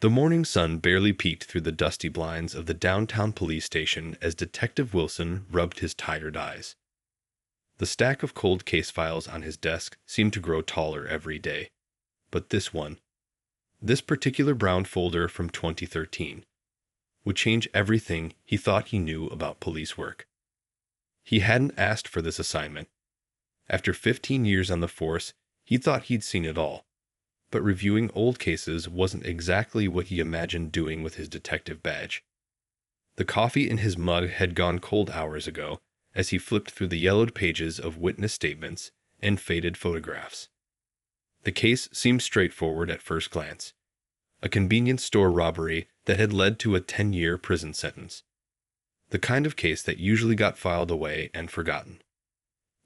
The morning sun barely peeked through the dusty blinds of the downtown police station as Detective Wilson rubbed his tired eyes. The stack of cold case files on his desk seemed to grow taller every day. But this particular brown folder from 2013, would change everything he thought he knew about police work. He hadn't asked for this assignment. After 15 years on the force, he thought he'd seen it all. But reviewing old cases wasn't exactly what he imagined doing with his detective badge. The coffee in his mug had gone cold hours ago as he flipped through the yellowed pages of witness statements and faded photographs. The case seemed straightforward at first glance. A convenience store robbery that had led to a 10-year prison sentence. The kind of case that usually got filed away and forgotten.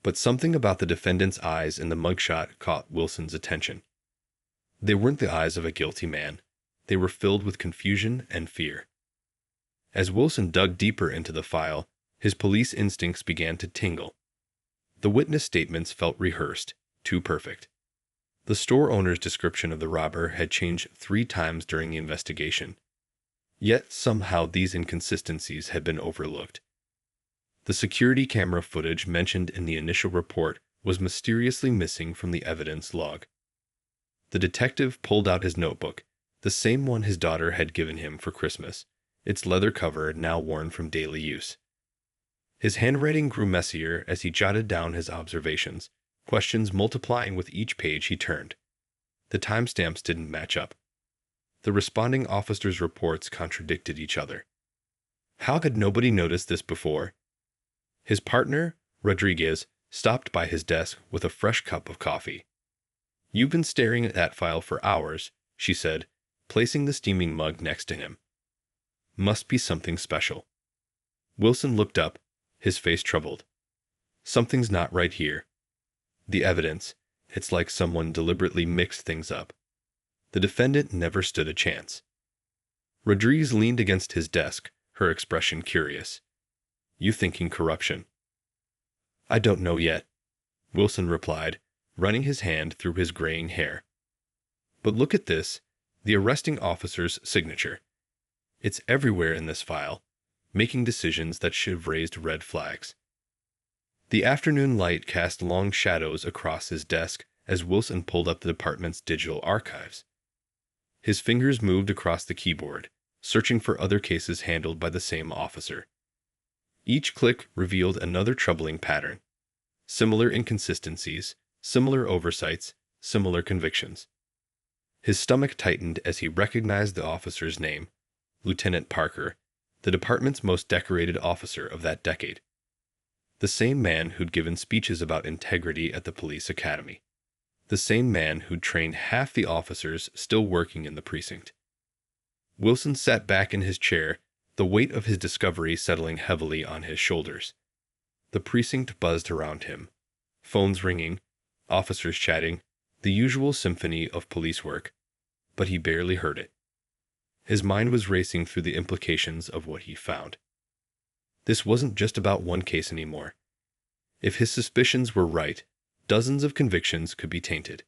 But something about the defendant's eyes in the mugshot caught Wilson's attention. They weren't the eyes of a guilty man. They were filled with confusion and fear. As Wilson dug deeper into the file, his police instincts began to tingle. The witness statements felt rehearsed, too perfect. The store owner's description of the robber had changed 3 times during the investigation. Yet somehow these inconsistencies had been overlooked. The security camera footage mentioned in the initial report was mysteriously missing from the evidence log. The detective pulled out his notebook, the same one his daughter had given him for Christmas, its leather cover now worn from daily use. His handwriting grew messier as he jotted down his observations, questions multiplying with each page he turned. The timestamps didn't match up. The responding officers' reports contradicted each other. How had nobody noticed this before? His partner, Rodriguez, stopped by his desk with a fresh cup of coffee. "You've been staring at that file for hours," she said, placing the steaming mug next to him. "Must be something special." Wilson looked up, his face troubled. "Something's not right here. The evidence, it's like someone deliberately mixed things up. The defendant never stood a chance." Rodriguez leaned against his desk, her expression curious. "You thinking corruption?" "I don't know yet," Wilson replied, running his hand through his graying hair. "But look at this, the arresting officer's signature. It's everywhere in this file, making decisions that should have raised red flags." The afternoon light cast long shadows across his desk as Wilson pulled up the department's digital archives. His fingers moved across the keyboard, searching for other cases handled by the same officer. Each click revealed another troubling pattern. Similar inconsistencies, similar oversights, similar convictions. His stomach tightened as he recognized the officer's name, Lieutenant Parker, the department's most decorated officer of that decade. The same man who'd given speeches about integrity at the police academy. The same man who'd trained half the officers still working in the precinct. Wilson sat back in his chair, the weight of his discovery settling heavily on his shoulders. The precinct buzzed around him. Phones ringing, officers chatting, the usual symphony of police work. But he barely heard it. His mind was racing through the implications of what he found. This wasn't just about one case anymore. If his suspicions were right, dozens of convictions could be tainted.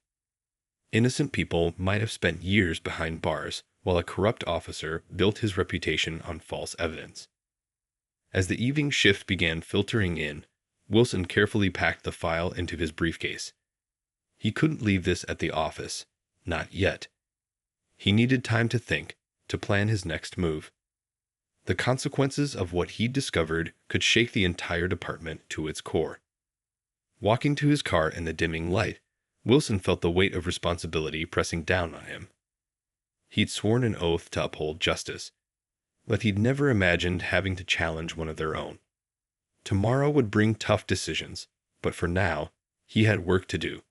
Innocent people might have spent years behind bars, while a corrupt officer built his reputation on false evidence. As the evening shift began filtering in, Wilson carefully packed the file into his briefcase. He couldn't leave this at the office, not yet. He needed time to think, to plan his next move. The consequences of what he'd discovered could shake the entire department to its core. Walking to his car in the dimming light, Wilson felt the weight of responsibility pressing down on him. He'd sworn an oath to uphold justice, but he'd never imagined having to challenge one of their own. Tomorrow would bring tough decisions, but for now, he had work to do.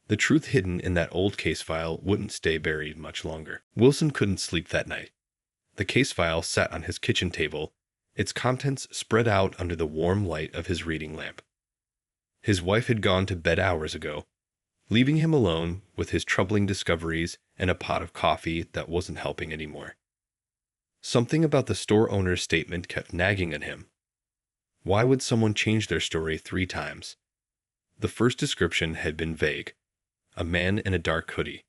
The truth hidden in that old case file wouldn't stay buried much longer. Wilson couldn't sleep that night. The case file sat on his kitchen table, its contents spread out under the warm light of his reading lamp. His wife had gone to bed hours ago, leaving him alone with his troubling discoveries and a pot of coffee that wasn't helping anymore. Something about the store owner's statement kept nagging at him. Why would someone change their story 3 times? The first description had been vague, a man in a dark hoodie.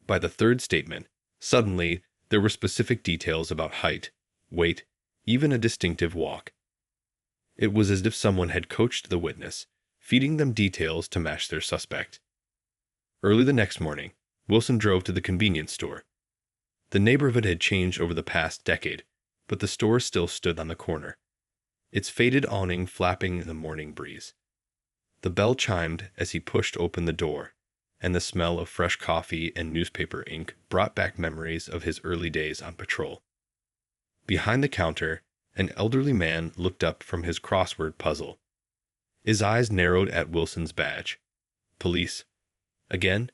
By the third statement, Suddenly, there were specific details about height, weight, even a distinctive walk. It was as if someone had coached the witness, feeding them details to match their suspect. Early the next morning, Wilson drove to the convenience store. The neighborhood had changed over the past decade, but the store still stood on the corner, its faded awning flapping in the morning breeze. The bell chimed as he pushed open the door, and the smell of fresh coffee and newspaper ink brought back memories of his early days on patrol. Behind the counter, an elderly man looked up from his crossword puzzle. His eyes narrowed at Wilson's badge. Police. Again?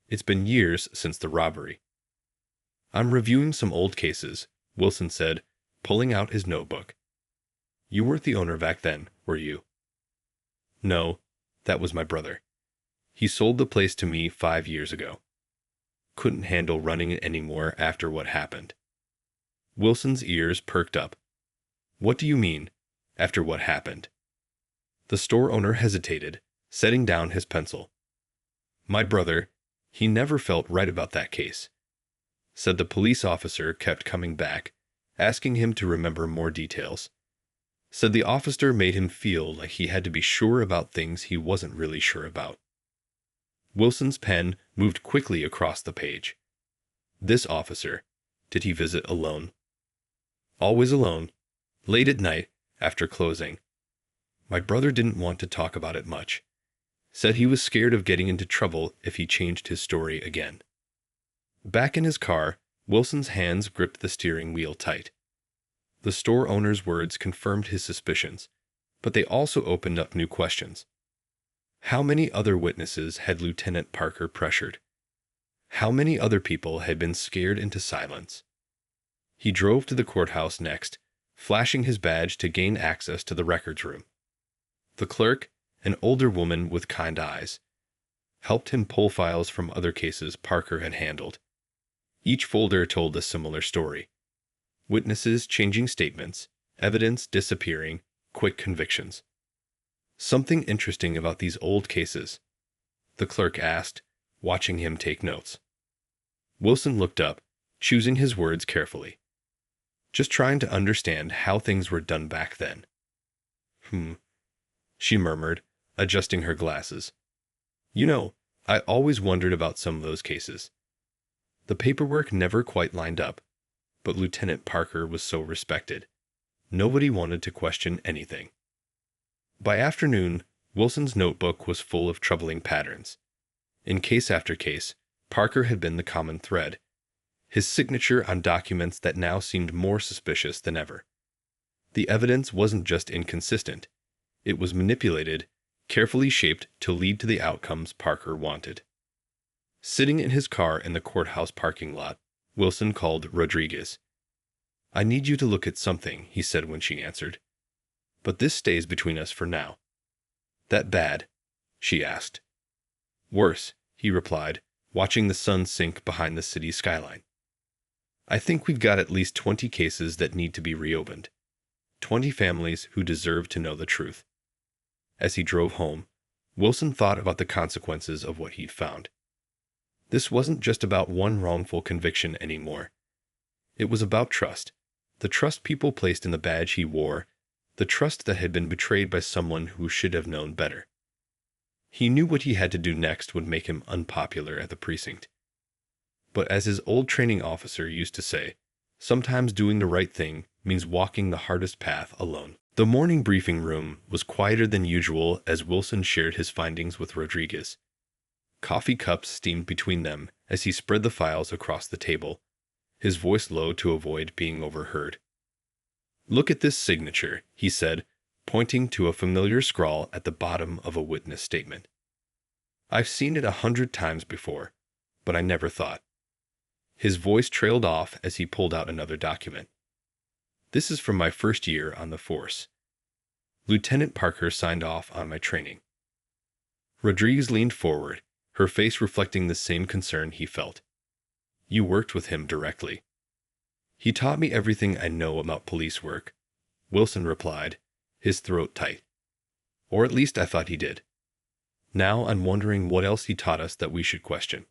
It's been years since the robbery. I'm reviewing some old cases, Wilson said, pulling out his notebook. You weren't the owner back then, were you? No, that was my brother. He sold the place to me 5 years ago. Couldn't handle running it anymore after what happened. Wilson's ears perked up. What do you mean, after what happened? The store owner hesitated, setting down his pencil. My brother, he never felt right about that case. Said the police officer kept coming back, asking him to remember more details. Said the officer made him feel like he had to be sure about things he wasn't really sure about. Wilson's pen moved quickly across the page. This officer, did he visit alone? Always alone, late at night, after closing. My brother didn't want to talk about it much. Said he was scared of getting into trouble if he changed his story again. Back in his car, Wilson's hands gripped the steering wheel tight. The store owner's words confirmed his suspicions, but they also opened up new questions. How many other witnesses had Lieutenant Parker pressured? How many other people had been scared into silence? He drove to the courthouse next, flashing his badge to gain access to the records room. The clerk, an older woman with kind eyes, helped him pull files from other cases Parker had handled. Each folder told a similar story. Witnesses changing statements, evidence disappearing, quick convictions. Something interesting about these old cases? The clerk asked, watching him take notes. Wilson looked up, choosing his words carefully. Just trying to understand how things were done back then. She murmured, adjusting her glasses. You know, I always wondered about some of those cases. The paperwork never quite lined up, but Lieutenant Parker was so respected. Nobody wanted to question anything. By afternoon, Wilson's notebook was full of troubling patterns. In case after case, Parker had been the common thread, his signature on documents that now seemed more suspicious than ever. The evidence wasn't just inconsistent. It was manipulated, carefully shaped to lead to the outcomes Parker wanted. Sitting in his car in the courthouse parking lot, Wilson called Rodriguez. I need you to look at something, he said when she answered. But this stays between us for now. That bad? She asked. Worse, he replied, watching the sun sink behind the city skyline. I think we've got at least 20 cases that need to be reopened. 20 families who deserve to know the truth. As he drove home, Wilson thought about the consequences of what he'd found. This wasn't just about one wrongful conviction anymore. It was about trust, the trust people placed in the badge he wore, the trust that had been betrayed by someone who should have known better. He knew what he had to do next would make him unpopular at the precinct. But as his old training officer used to say, sometimes doing the right thing means walking the hardest path alone. The morning briefing room was quieter than usual as Wilson shared his findings with Rodriguez. Coffee cups steamed between them as he spread the files across the table, his voice low to avoid being overheard. Look at this signature, he said, pointing to a familiar scrawl at the bottom of a witness statement. I've seen it 100 times before, but I never thought. His voice trailed off as he pulled out another document. This is from my first year on the force. Lieutenant Parker signed off on my training. Rodriguez leaned forward, her face reflecting the same concern he felt. You worked with him directly. He taught me everything I know about police work, Wilson replied, his throat tight. Or at least I thought he did. Now I'm wondering what else he taught us that we should question.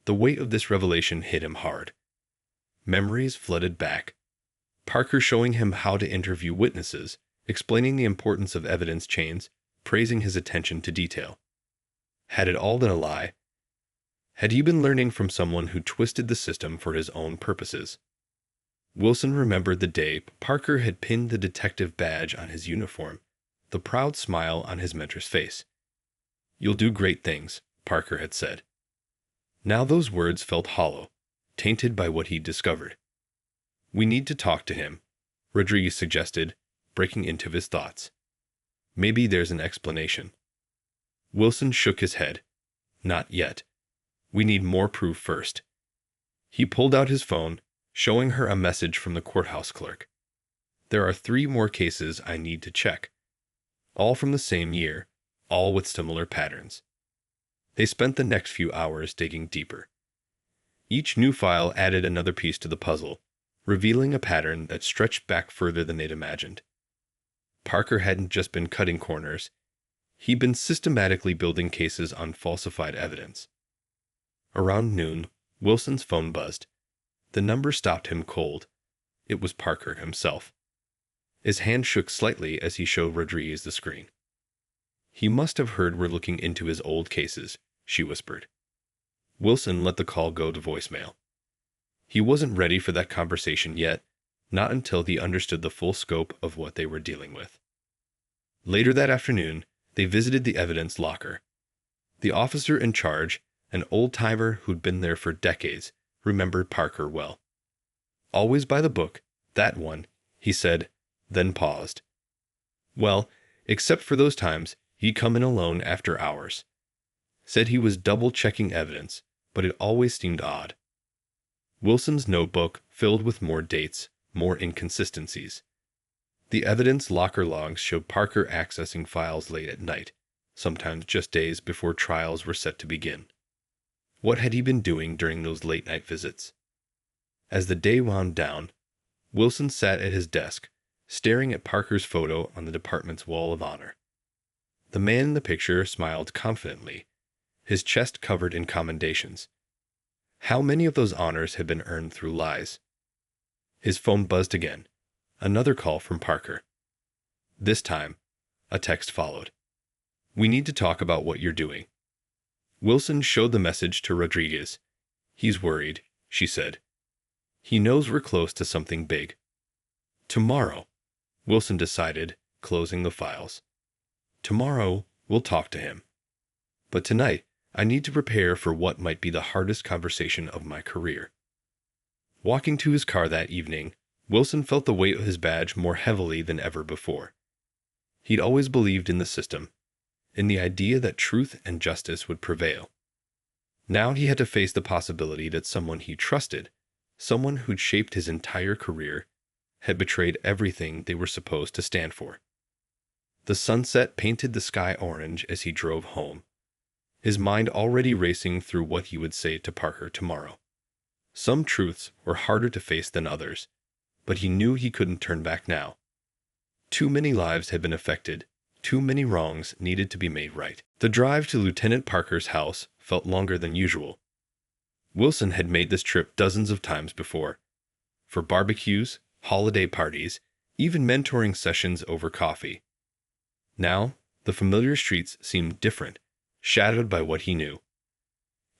The weight of this revelation hit him hard. Memories flooded back. Parker showing him how to interview witnesses, explaining the importance of evidence chains, praising his attention to detail. Had it all been a lie? Had he been learning from someone who twisted the system for his own purposes? Wilson remembered the day Parker had pinned the detective badge on his uniform, the proud smile on his mentor's face. "You'll do great things," Parker had said. Now those words felt hollow, tainted by what he'd discovered. "We need to talk to him," Rodriguez suggested, breaking into his thoughts. "Maybe there's an explanation." Wilson shook his head. "Not yet. We need more proof first." He pulled out his phone, showing her a message from the courthouse clerk. "There are 3 more cases I need to check. All from the same year, all with similar patterns." They spent the next few hours digging deeper. Each new file added another piece to the puzzle, revealing a pattern that stretched back further than they'd imagined. Parker hadn't just been cutting corners. He'd been systematically building cases on falsified evidence. Around noon, Wilson's phone buzzed. The number stopped him cold. It was Parker himself. His hand shook slightly as he showed Rodriguez the screen. "He must have heard we're looking into his old cases," she whispered. Wilson let the call go to voicemail. He wasn't ready for that conversation yet, not until he understood the full scope of what they were dealing with. Later that afternoon, they visited the evidence locker. The officer in charge, an old-timer who'd been there for decades, remembered Parker well. "Always by the book, that one," he said, then paused. "Well, except for those times he'd come in alone after hours. Said he was double-checking evidence, but it always seemed odd." Wilson's notebook filled with more dates, more inconsistencies. The evidence locker logs showed Parker accessing files late at night, sometimes just days before trials were set to begin. What had he been doing during those late-night visits? As the day wound down, Wilson sat at his desk, staring at Parker's photo on the department's wall of honor. The man in the picture smiled confidently, his chest covered in commendations. How many of those honors had been earned through lies? His phone buzzed again. Another call from Parker. This time, a text followed. "We need to talk about what you're doing." Wilson showed the message to Rodriguez. "He's worried," she said. "He knows we're close to something big." "Tomorrow," Wilson decided, closing the files. "Tomorrow, we'll talk to him. But tonight, I need to prepare for what might be the hardest conversation of my career." Walking to his car that evening, Wilson felt the weight of his badge more heavily than ever before. He'd always believed in the system, in the idea that truth and justice would prevail. Now he had to face the possibility that someone he trusted, someone who'd shaped his entire career, had betrayed everything they were supposed to stand for. The sunset painted the sky orange as he drove home, his mind already racing through what he would say to Parker tomorrow. Some truths were harder to face than others, but he knew he couldn't turn back now. Too many lives had been affected, too many wrongs needed to be made right. The drive to Lieutenant Parker's house felt longer than usual. Wilson had made this trip dozens of times before, for barbecues, holiday parties, even mentoring sessions over coffee. Now, the familiar streets seemed different, shadowed by what he knew.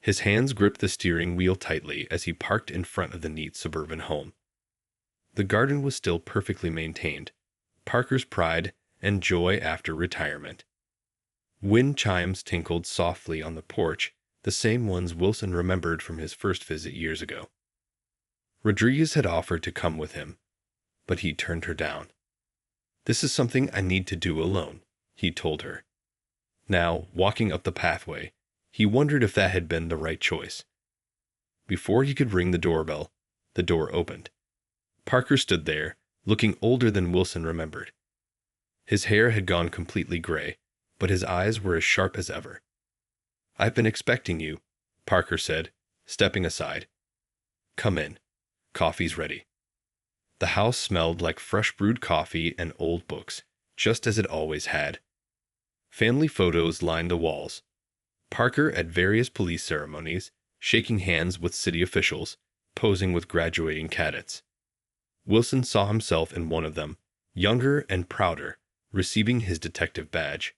His hands gripped the steering wheel tightly as he parked in front of the neat suburban home. The garden was still perfectly maintained, Parker's pride and joy after retirement. Wind chimes tinkled softly on the porch, the same ones Wilson remembered from his first visit years ago. Rodriguez had offered to come with him, but he turned her down. "This is something I need to do alone," he told her. Now, walking up the pathway, he wondered if that had been the right choice. Before he could ring the doorbell, the door opened. Parker stood there, looking older than Wilson remembered. His hair had gone completely gray, but his eyes were as sharp as ever. "I've been expecting you," Parker said, stepping aside. "Come in. Coffee's ready." The house smelled like fresh brewed coffee and old books, just as it always had. Family photos lined the walls. Parker at various police ceremonies, shaking hands with city officials, posing with graduating cadets. Wilson saw himself in one of them, younger and prouder, receiving his detective badge.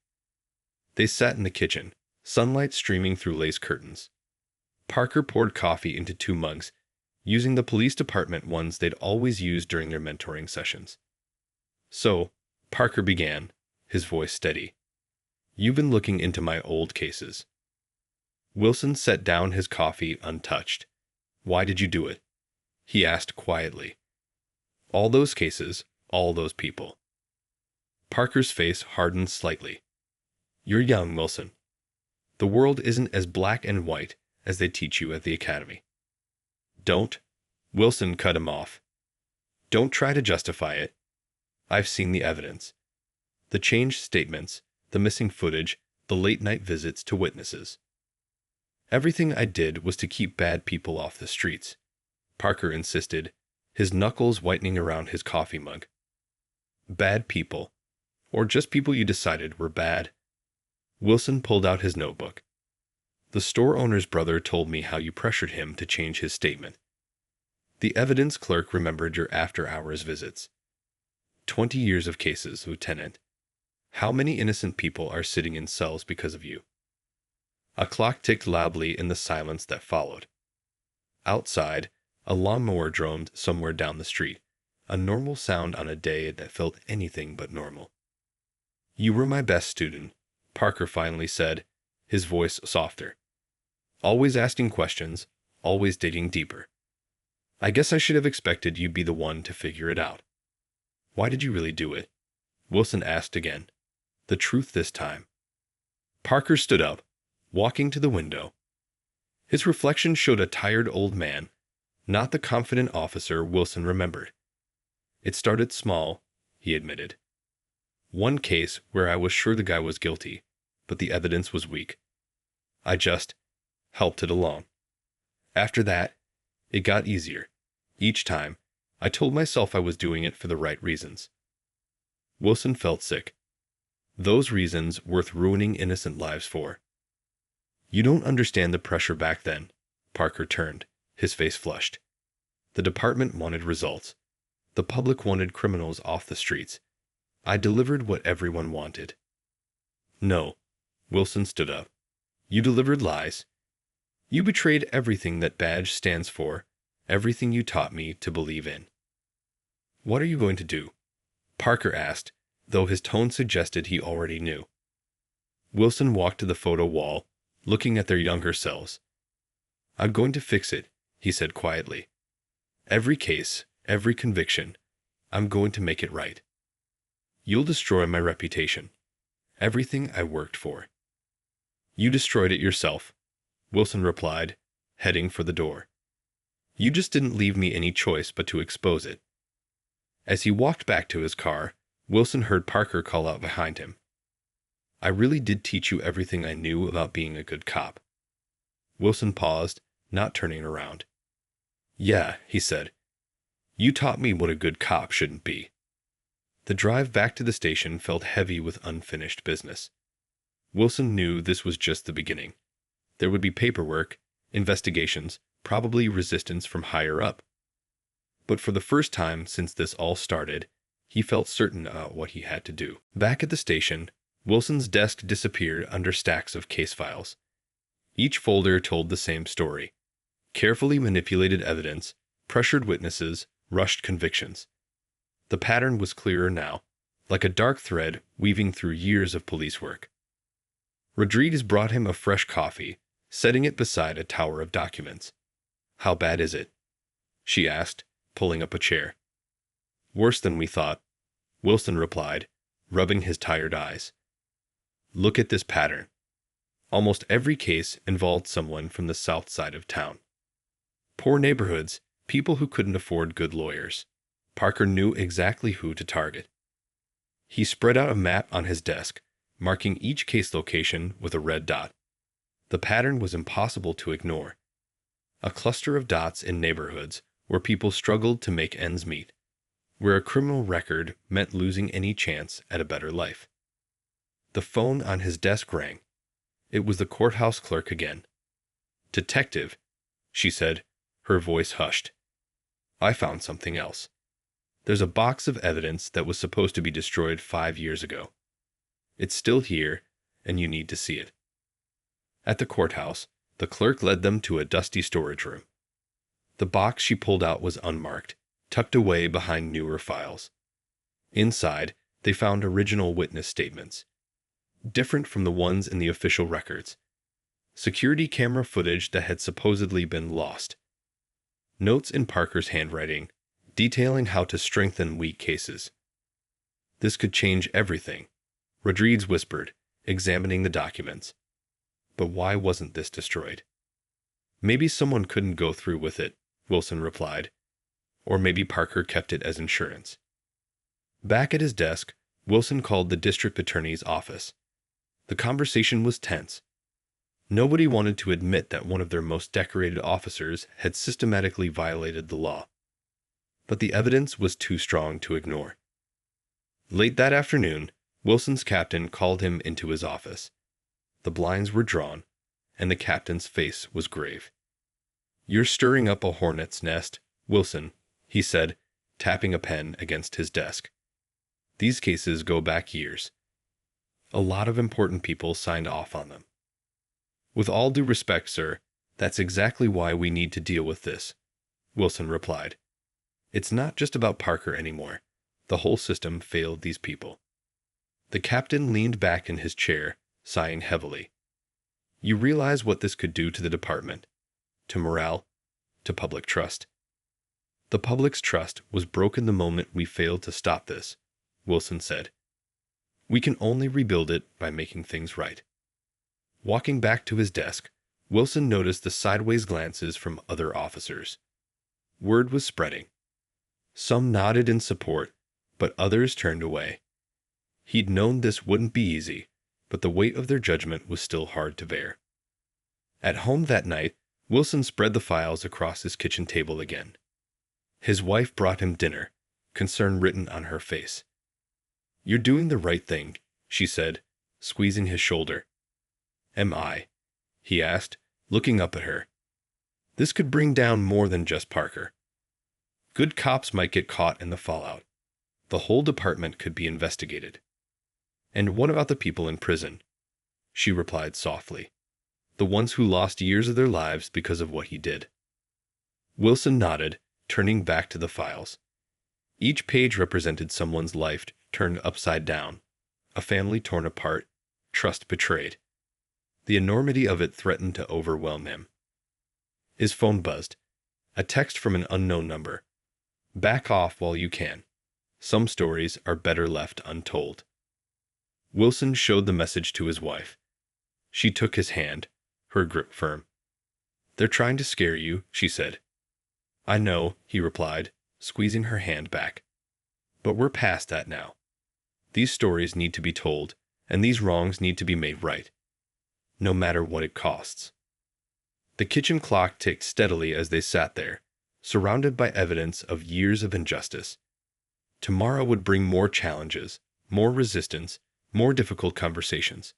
They sat in the kitchen, sunlight streaming through lace curtains. Parker poured coffee into 2 mugs, using the police department ones they'd always used during their mentoring sessions. "So," Parker began, his voice steady, "you've been looking into my old cases." Wilson set down his coffee untouched. "Why did you do it?" he asked quietly. "All those cases, all those people." Parker's face hardened slightly. "You're young, Wilson. The world isn't as black and white as they teach you at the academy." "Don't," Wilson cut him off. "Don't try to justify it. I've seen the evidence. The changed statements, the missing footage, the late-night visits to witnesses. Everything I did was to keep bad people off the streets," Parker insisted, his knuckles whitening around his coffee mug. "Bad people. Or just people you decided were bad." Wilson pulled out his notebook. "The store owner's brother told me how you pressured him to change his statement. The evidence clerk remembered your after-hours visits. 20 years of cases, Lieutenant. How many innocent people are sitting in cells because of you?" A clock ticked loudly in the silence that followed. Outside, a lawnmower droned somewhere down the street, a normal sound on a day that felt anything but normal. "You were my best student," Parker finally said, his voice softer. "Always asking questions, always digging deeper. I guess I should have expected you'd be the one to figure it out." "Why did you really do it?" Wilson asked again. The truth this time. Parker stood up, walking to the window. His reflection showed a tired old man, not the confident officer Wilson remembered. "It started small," he admitted. "One case where I was sure the guy was guilty, but the evidence was weak. I just helped it along. After that, it got easier. Each time, I told myself I was doing it for the right reasons." Wilson felt sick. Those reasons worth ruining innocent lives for. "You don't understand the pressure back then." Parker turned, his face flushed. "The department wanted results. The public wanted criminals off the streets. I delivered what everyone wanted." "No." Wilson stood up. "You delivered lies. You betrayed everything that badge stands for, everything you taught me to believe in." "What are you going to do?" Parker asked, though his tone suggested he already knew. Wilson walked to the photo wall, looking at their younger selves. "I'm going to fix it," he said quietly. "Every case, every conviction, I'm going to make it right. You'll destroy my reputation, everything I worked for." "You destroyed it yourself," Wilson replied, heading for the door. "You just didn't leave me any choice but to expose it." As he walked back to his car, Wilson heard Parker call out behind him. "I really did teach you everything I knew about being a good cop." Wilson paused, not turning around. "Yeah," he said. "You taught me what a good cop shouldn't be." The drive back to the station felt heavy with unfinished business. Wilson knew this was just the beginning. There would be paperwork, investigations, probably resistance from higher up. But for the first time since this all started, he felt certain about what he had to do. Back at the station, Wilson's desk disappeared under stacks of case files. Each folder told the same story. Carefully manipulated evidence, pressured witnesses, rushed convictions. The pattern was clearer now, like a dark thread weaving through years of police work. Rodriguez brought him a fresh coffee, setting it beside a tower of documents. "How bad is it?" she asked, pulling up a chair. "Worse than we thought," Wilson replied, rubbing his tired eyes. "Look at this pattern. Almost every case involved someone from the south side of town. Poor neighborhoods, people who couldn't afford good lawyers. Parker knew exactly who to target." He spread out a map on his desk, marking each case location with a red dot. The pattern was impossible to ignore. A cluster of dots in neighborhoods where people struggled to make ends meet, where a criminal record meant losing any chance at a better life. The phone on his desk rang. It was the courthouse clerk again. "Detective," she said, her voice hushed. I found something else. There's a box of evidence that was supposed to be destroyed 5 years ago. It's still here, and you need to see it. At the courthouse, the clerk led them to a dusty storage room. The box she pulled out was unmarked, tucked away behind newer files. Inside, they found original witness statements, different from the ones in the official records. Security camera footage that had supposedly been lost. Notes in Parker's handwriting, detailing how to strengthen weak cases. This could change everything, Rodriguez whispered, examining the documents. But why wasn't this destroyed? Maybe someone couldn't go through with it, Wilson replied. Or maybe Parker kept it as insurance. Back at his desk, Wilson called the district attorney's office. The conversation was tense. Nobody wanted to admit that one of their most decorated officers had systematically violated the law. But the evidence was too strong to ignore. Late that afternoon, Wilson's captain called him into his office. The blinds were drawn, and the captain's face was grave. You're stirring up a hornet's nest, Wilson, he said, tapping a pen against his desk. These cases go back years. A lot of important people signed off on them. With all due respect, sir, that's exactly why we need to deal with this, Wilson replied. It's not just about Parker anymore. The whole system failed these people. The captain leaned back in his chair, sighing heavily. You realize what this could do to the department, to morale, to public trust. The public's trust was broken the moment we failed to stop this, Wilson said. We can only rebuild it by making things right. Walking back to his desk, Wilson noticed the sideways glances from other officers. Word was spreading. Some nodded in support, but others turned away. He'd known this wouldn't be easy, but the weight of their judgment was still hard to bear. At home that night, Wilson spread the files across his kitchen table again. His wife brought him dinner, concern written on her face. You're doing the right thing, she said, squeezing his shoulder. Am I? He asked, looking up at her. This could bring down more than just Parker. Good cops might get caught in the fallout. The whole department could be investigated. And what about the people in prison? She replied softly. The ones who lost years of their lives because of what he did. Wilson nodded, turning back to the files. Each page represented someone's life turned upside down, a family torn apart, trust betrayed. The enormity of it threatened to overwhelm him. His phone buzzed. A text from an unknown number. Back off while you can. Some stories are better left untold. Wilson showed the message to his wife. She took his hand, her grip firm. They're trying to scare you, she said. I know, he replied, squeezing her hand back. But we're past that now. These stories need to be told, and these wrongs need to be made right. No matter what it costs. The kitchen clock ticked steadily as they sat there, surrounded by evidence of years of injustice. Tomorrow would bring more challenges, more resistance, more difficult conversations.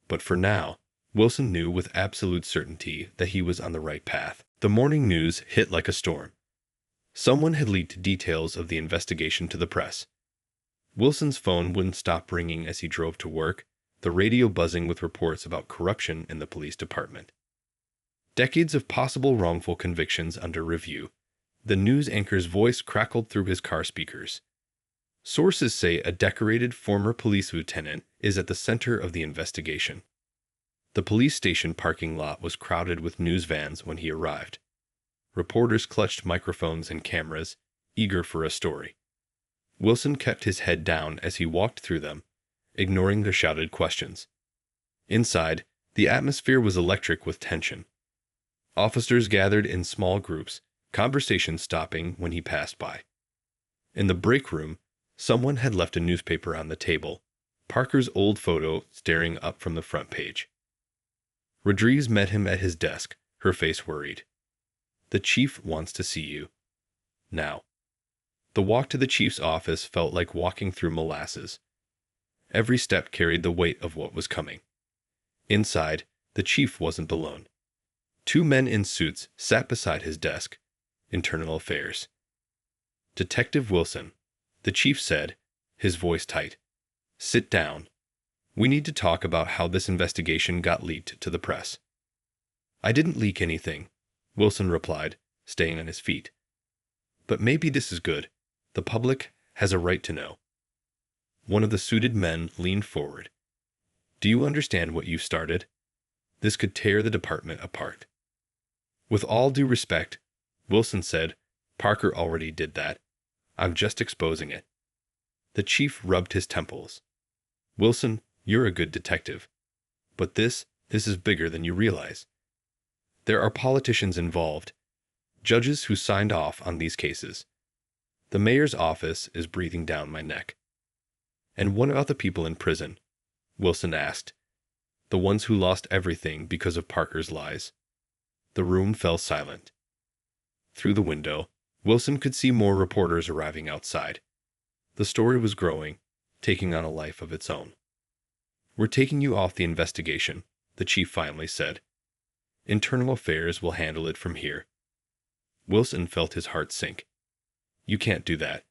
But for now, Wilson knew with absolute certainty that he was on the right path. The morning news hit like a storm. Someone had leaked details of the investigation to the press. Wilson's phone wouldn't stop ringing as he drove to work, the radio buzzing with reports about corruption in the police department. Decades of possible wrongful convictions under review. The news anchor's voice crackled through his car speakers. Sources say a decorated former police lieutenant is at the center of the investigation. The police station parking lot was crowded with news vans when he arrived. Reporters clutched microphones and cameras, eager for a story. Wilson kept his head down as he walked through them, ignoring the shouted questions. Inside, the atmosphere was electric with tension. Officers gathered in small groups, conversations stopping when he passed by. In the break room, someone had left a newspaper on the table, Parker's old photo staring up from the front page. Rodriguez met him at his desk, her face worried. The chief wants to see you. Now. The walk to the chief's office felt like walking through molasses. Every step carried the weight of what was coming. Inside, the chief wasn't alone. Two men in suits sat beside his desk. Internal Affairs. Detective Wilson, the chief said, his voice tight. Sit down. We need to talk about how this investigation got leaked to the press. I didn't leak anything, Wilson replied, staying on his feet. But maybe this is good. The public has a right to know. One of the suited men leaned forward. Do you understand what you started? This could tear the department apart. With all due respect, Wilson said, Parker already did that. I'm just exposing it. The chief rubbed his temples. Wilson, you're a good detective. But this is bigger than you realize. There are politicians involved, judges who signed off on these cases. The mayor's office is breathing down my neck. And what about the people in prison? Wilson asked. The ones who lost everything because of Parker's lies. The room fell silent. Through the window, Wilson could see more reporters arriving outside. The story was growing, taking on a life of its own. We're taking you off the investigation, the chief finally said. Internal Affairs will handle it from here. Wilson felt his heart sink. You can't do that.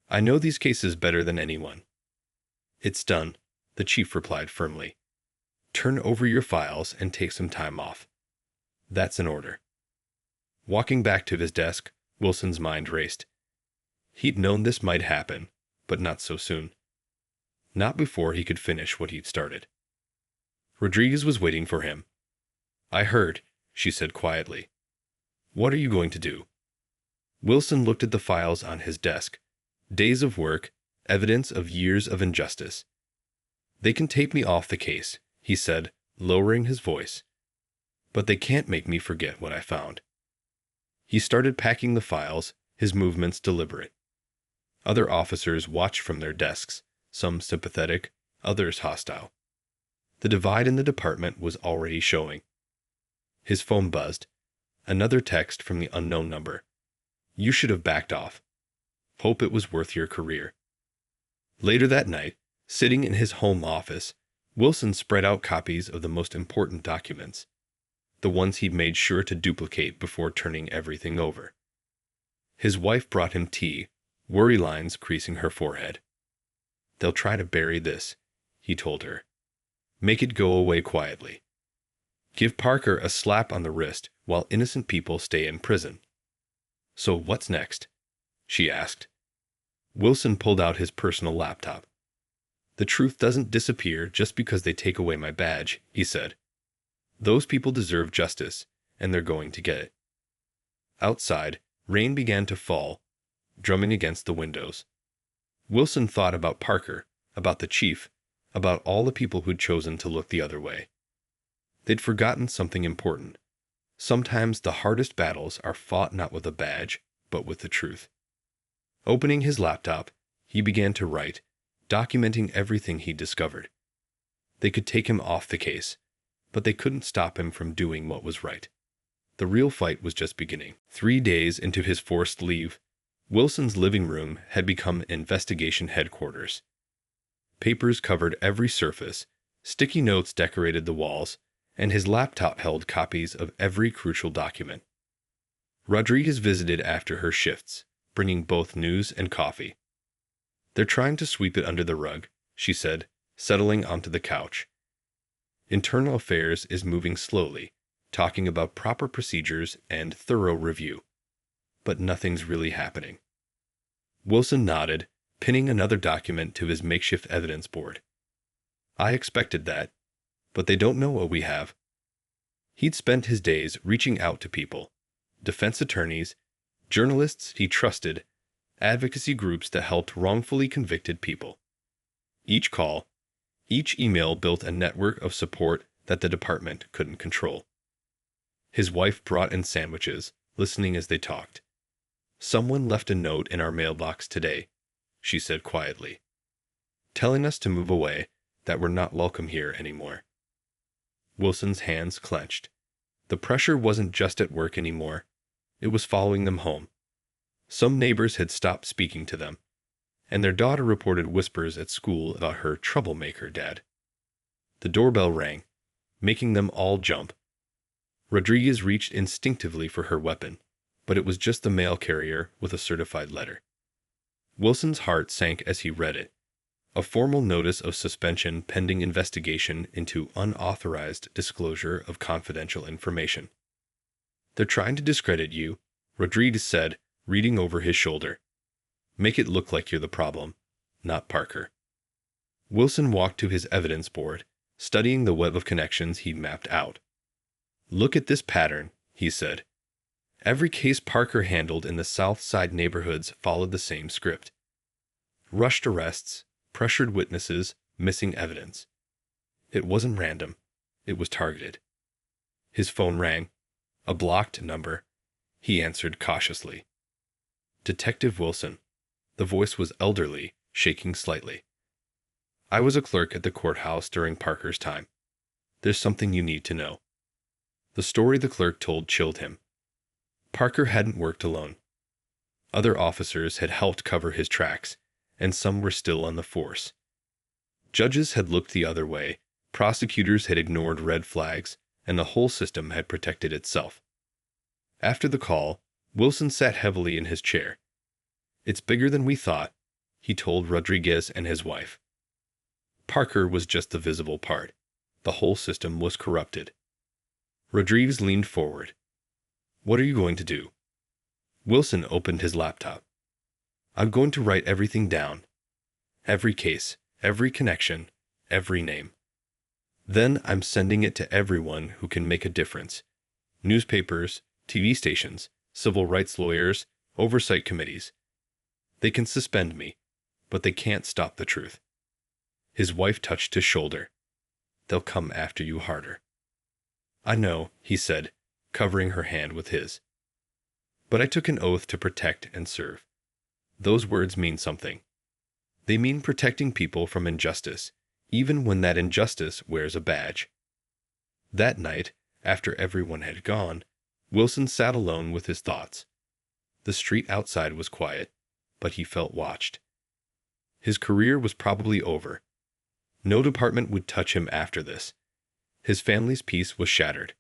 I know these cases better than anyone. It's done, the chief replied firmly. Turn over your files and take some time off. That's an order. Walking back to his desk, Wilson's mind raced. He'd known this might happen, but not so soon. Not before he could finish what he'd started. Rodriguez was waiting for him. I heard, she said quietly. What are you going to do? Wilson looked at the files on his desk. Days of work, evidence of years of injustice. They can take me off the case, he said, lowering his voice. But they can't make me forget what I found. He started packing the files, his movements deliberate. Other officers watched from their desks, some sympathetic, others hostile. The divide in the department was already showing. His phone buzzed. Another text from the unknown number. You should have backed off. Hope it was worth your career. Later that night, sitting in his home office, Wilson spread out copies of the most important documents, the ones he'd made sure to duplicate before turning everything over. His wife brought him tea, worry lines creasing her forehead. They'll try to bury this, he told her. Make it go away quietly. Give Parker a slap on the wrist while innocent people stay in prison. So what's next? She asked. Wilson pulled out his personal laptop. The truth doesn't disappear just because they take away my badge, he said. Those people deserve justice, and they're going to get it. Outside, rain began to fall, drumming against the windows. Wilson thought about Parker, about the chief, about all the people who'd chosen to look the other way. They'd forgotten something important. Sometimes the hardest battles are fought not with a badge, but with the truth. Opening his laptop, he began to write, documenting everything he'd discovered. They could take him off the case, but they couldn't stop him from doing what was right. The real fight was just beginning. 3 days into his forced leave, Wilson's living room had become investigation headquarters. Papers covered every surface, sticky notes decorated the walls, and his laptop held copies of every crucial document. Rodriguez visited after her shifts, bringing both news and coffee. They're trying to sweep it under the rug, she said, settling onto the couch. Internal Affairs is moving slowly, talking about proper procedures and thorough review. But nothing's really happening. Wilson nodded, pinning another document to his makeshift evidence board. I expected that, but they don't know what we have. He'd spent his days reaching out to people, defense attorneys, journalists he trusted, advocacy groups that helped wrongfully convicted people. Each call, each email built a network of support that the department couldn't control. His wife brought in sandwiches, listening as they talked. Someone left a note in our mailbox today, she said quietly, telling us to move away, that we're not welcome here anymore. Wilson's hands clenched. The pressure wasn't just at work anymore. It was following them home. Some neighbors had stopped speaking to them, and their daughter reported whispers at school about her troublemaker dad. The doorbell rang, making them all jump. Rodriguez reached instinctively for her weapon, but it was just the mail carrier with a certified letter. Wilson's heart sank as he read it. A formal notice of suspension pending investigation into unauthorized disclosure of confidential information. "They're trying to discredit you," Rodriguez said, reading over his shoulder. "Make it look like you're the problem, not Parker." Wilson walked to his evidence board, studying the web of connections he'd mapped out. "Look at this pattern," he said. Every case Parker handled in the South Side neighborhoods followed the same script. Rushed arrests, pressured witnesses, missing evidence. It wasn't random. It was targeted. His phone rang. A blocked number. He answered cautiously. "Detective Wilson." The voice was elderly, shaking slightly. "I was a clerk at the courthouse during Parker's time. There's something you need to know." The story the clerk told chilled him. Parker hadn't worked alone. Other officers had helped cover his tracks, and some were still on the force. Judges had looked the other way, prosecutors had ignored red flags, and the whole system had protected itself. After the call, Wilson sat heavily in his chair. "It's bigger than we thought," he told Rodriguez and his wife. Parker was just the visible part. The whole system was corrupted. Rodriguez leaned forward. "What are you going to do?" Wilson opened his laptop. "I'm going to write everything down. Every case, every connection, every name. Then I'm sending it to everyone who can make a difference. Newspapers, TV stations, civil rights lawyers, oversight committees. They can suspend me, but they can't stop the truth." His wife touched his shoulder. "They'll come after you harder." "I know," he said, covering her hand with his. "But I took an oath to protect and serve. Those words mean something. They mean protecting people from injustice, even when that injustice wears a badge." That night, after everyone had gone, Wilson sat alone with his thoughts. The street outside was quiet, but he felt watched. His career was probably over. No department would touch him after this. His family's peace was shattered.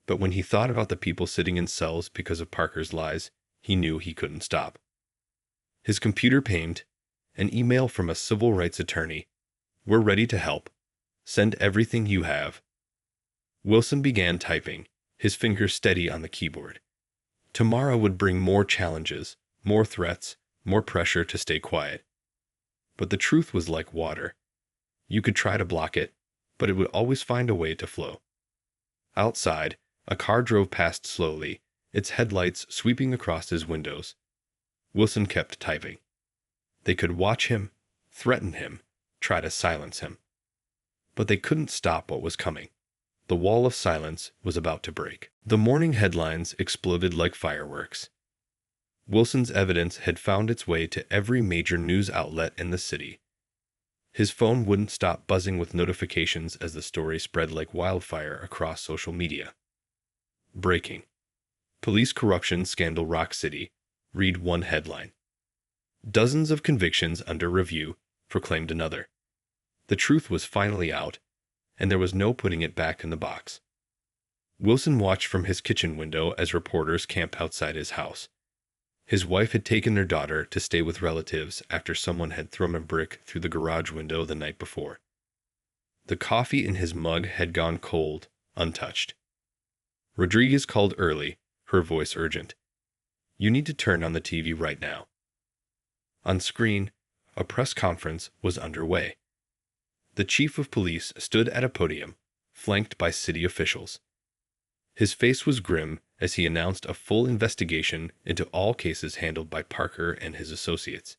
But when he thought about the people sitting in cells because of Parker's lies, he knew he couldn't stop. His computer pinged, an email from a civil rights attorney. "We're ready to help. Send everything you have." Wilson began typing, his fingers steady on the keyboard. Tomorrow would bring more challenges, more threats, more pressure to stay quiet. But the truth was like water. You could try to block it, but it would always find a way to flow. Outside, a car drove past slowly, its headlights sweeping across his windows. Wilson kept typing. They could watch him, threaten him, try to silence him. But they couldn't stop what was coming. The wall of silence was about to break. The morning headlines exploded like fireworks. Wilson's evidence had found its way to every major news outlet in the city. His phone wouldn't stop buzzing with notifications as the story spread like wildfire across social media. Breaking. Police corruption scandal Rock City. Read one headline. Dozens of convictions under review, proclaimed another. The truth was finally out, and there was no putting it back in the box. Wilson watched from his kitchen window as reporters camped outside his house. His wife had taken their daughter to stay with relatives after someone had thrown a brick through the garage window the night before. The coffee in his mug had gone cold, untouched. Rodriguez called early, her voice urgent. "You need to turn on the TV right now." On screen, a press conference was underway. The chief of police stood at a podium, flanked by city officials. His face was grim as he announced a full investigation into all cases handled by Parker and his associates.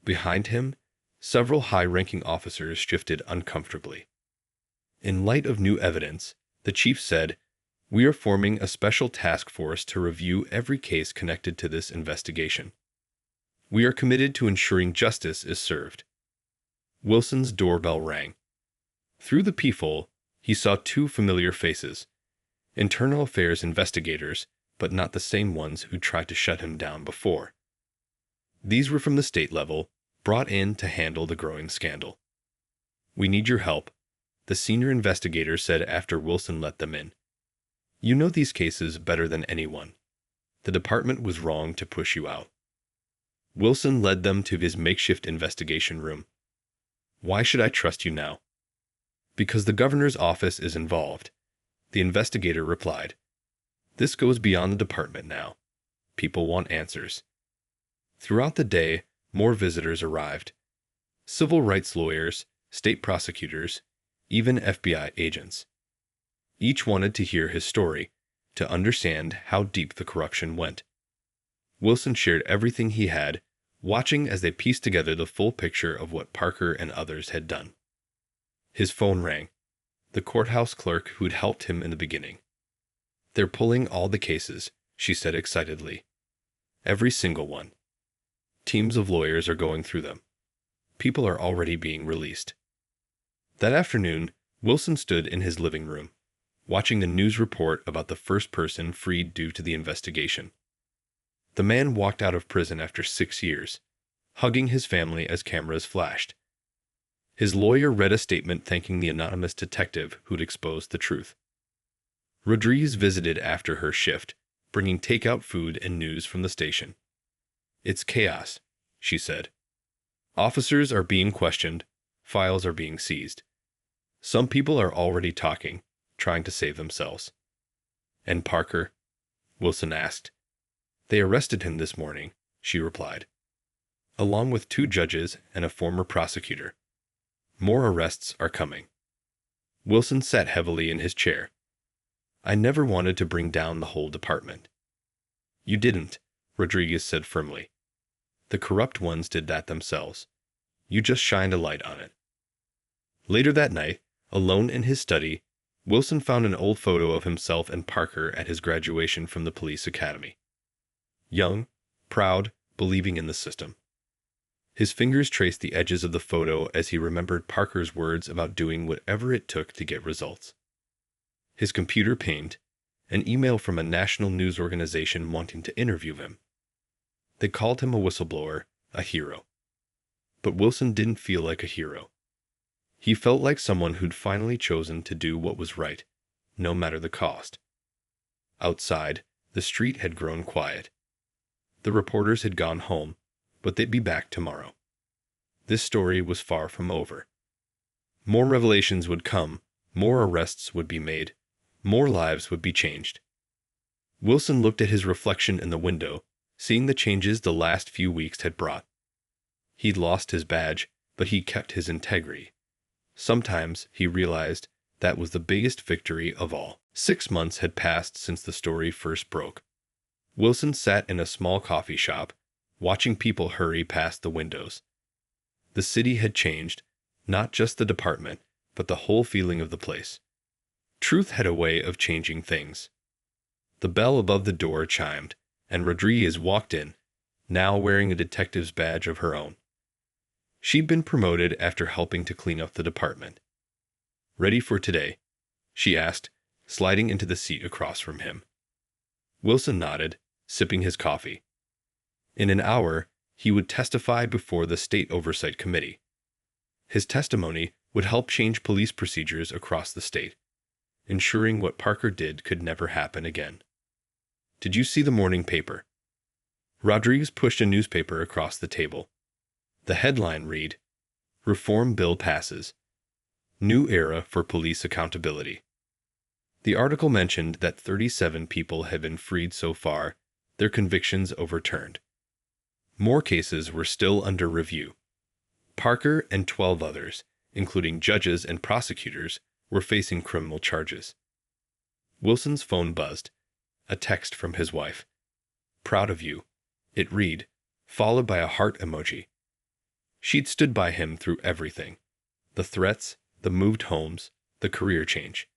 Behind him, several high-ranking officers shifted uncomfortably. In light of new evidence, the chief said, "We are forming a special task force to review every case connected to this investigation. We are committed to ensuring justice is served." Wilson's doorbell rang. Through the peephole, he saw two familiar faces. Internal affairs investigators, but not the same ones who tried to shut him down before. These were from the state level, brought in to handle the growing scandal. "We need your help," the senior investigator said after Wilson let them in. You know these cases better than anyone. The department was wrong to push you out. Wilson led them to his makeshift investigation room. Why should I trust you now? Because the governor's office is involved, the investigator replied. This goes beyond the department now. People want answers. Throughout the day, more visitors arrived. Civil rights lawyers, state prosecutors, even FBI agents. Each wanted to hear his story, to understand how deep the corruption went. Wilson shared everything he had, watching as they pieced together the full picture of what Parker and others had done. His phone rang. The courthouse clerk who'd helped him in the beginning. They're pulling all the cases, she said excitedly. Every single one. Teams of lawyers are going through them. People are already being released. That afternoon, Wilson stood in his living room, watching the news report about the first person freed due to the investigation. The man walked out of prison after 6 years, hugging his family as cameras flashed. His lawyer read a statement thanking the anonymous detective who'd exposed the truth. Rodriguez visited after her shift, bringing takeout food and news from the station. It's chaos, she said. Officers are being questioned, files are being seized. Some people are already talking, trying to save themselves. And Parker? Wilson asked. They arrested him this morning, she replied, along with 2 judges and a former prosecutor. More arrests are coming. Wilson sat heavily in his chair. I never wanted to bring down the whole department. You didn't, Rodriguez said firmly. The corrupt ones did that themselves. You just shined a light on it. Later that night, alone in his study, Wilson found an old photo of himself and Parker at his graduation from the police academy. Young, proud, believing in the system. His fingers traced the edges of the photo as he remembered Parker's words about doing whatever it took to get results. His computer pinged, an email from a national news organization wanting to interview him. They called him a whistleblower, a hero. But Wilson didn't feel like a hero. He felt like someone who'd finally chosen to do what was right, no matter the cost. Outside, the street had grown quiet. The reporters had gone home, but they'd be back tomorrow. This story was far from over. More revelations would come, more arrests would be made, more lives would be changed. Wilson looked at his reflection in the window, seeing the changes the last few weeks had brought. He'd lost his badge, but he kept his integrity. Sometimes, he realized, that was the biggest victory of all. 6 months had passed since the story first broke. Wilson sat in a small coffee shop, watching people hurry past the windows. The city had changed, not just the department, but the whole feeling of the place. Truth had a way of changing things. The bell above the door chimed, and Rodriguez walked in, now wearing a detective's badge of her own. She'd been promoted after helping to clean up the department. Ready for today? She asked, sliding into the seat across from him. Wilson nodded, sipping his coffee. In an hour, he would testify before the State Oversight Committee. His testimony would help change police procedures across the state, ensuring what Parker did could never happen again. Did you see the morning paper? Rodriguez pushed a newspaper across the table. The headline read, Reform Bill Passes. New Era for Police Accountability. The article mentioned that 37 people had been freed so far, their convictions overturned. More cases were still under review. Parker and 12 others, including judges and prosecutors, were facing criminal charges. Wilson's phone buzzed. A text from his wife. Proud of you, it read, followed by a heart emoji. She'd stood by him through everything. The threats, the moved homes, the career change.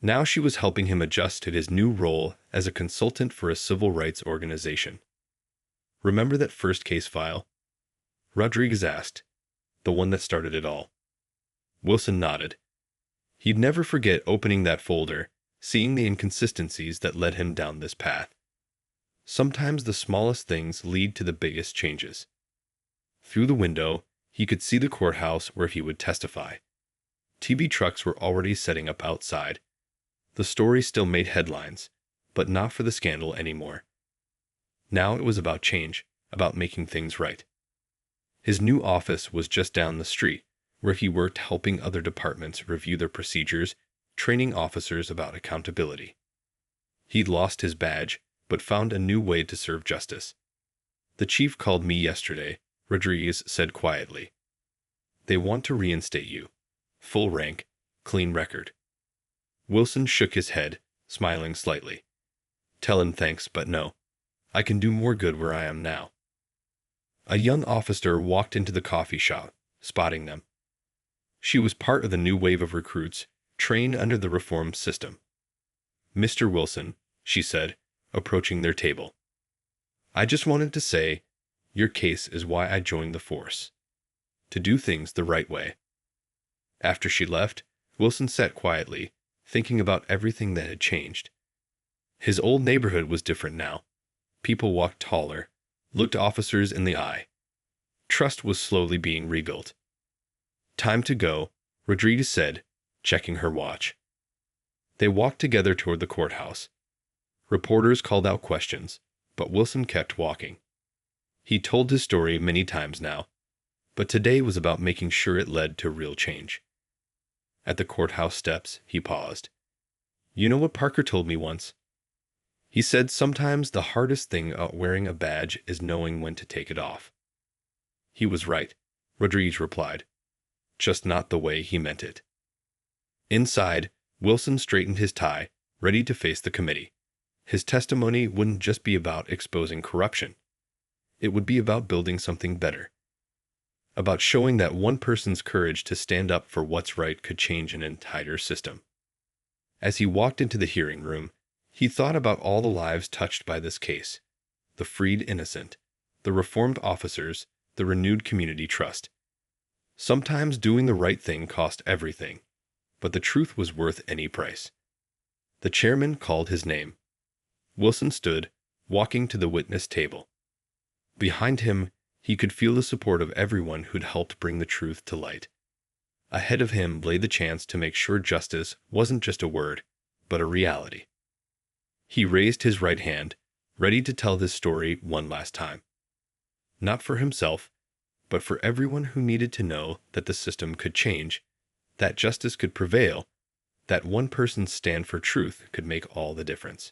Now she was helping him adjust to his new role as a consultant for a civil rights organization. Remember that first case file? Rodriguez asked. The one that started it all. Wilson nodded. He'd never forget opening that folder, seeing the inconsistencies that led him down this path. Sometimes the smallest things lead to the biggest changes. Through the window, he could see the courthouse where he would testify. TV trucks were already setting up outside. The story still made headlines, but not for the scandal anymore. Now it was about change, about making things right. His new office was just down the street, where he worked helping other departments review their procedures, training officers about accountability. He'd lost his badge, but found a new way to serve justice. "The chief called me yesterday," Rodriguez said quietly. "They want to reinstate you. Full rank, clean record." Wilson shook his head, smiling slightly. "Tell him thanks, but no. I can do more good where I am now." A young officer walked into the coffee shop, spotting them. She was part of the new wave of recruits, trained under the reform system. "Mr. Wilson," she said, approaching their table. "I just wanted to say, your case is why I joined the force. To do things the right way." After she left, Wilson sat quietly, thinking about everything that had changed. His old neighborhood was different now. People walked taller, looked officers in the eye. Trust was slowly being rebuilt. "Time to go," Rodriguez said, checking her watch. They walked together toward the courthouse. Reporters called out questions, but Wilson kept walking. He told his story many times now, but today was about making sure it led to real change. At the courthouse steps, he paused. "You know what Parker told me once? He said sometimes the hardest thing about wearing a badge is knowing when to take it off." "He was right," Rodriguez replied. "Just not the way he meant it." Inside, Wilson straightened his tie, ready to face the committee. His testimony wouldn't just be about exposing corruption. It would be about building something better. About showing that one person's courage to stand up for what's right could change an entire system. As he walked into the hearing room, he thought about all the lives touched by this case. The freed innocent, the reformed officers, the renewed community trust. Sometimes doing the right thing cost everything, but the truth was worth any price. The chairman called his name. Wilson stood, walking to the witness table. Behind him, he could feel the support of everyone who'd helped bring the truth to light. Ahead of him lay the chance to make sure justice wasn't just a word, but a reality. He raised his right hand, ready to tell this story one last time. Not for himself, but for everyone who needed to know that the system could change, that justice could prevail, that one person's stand for truth could make all the difference.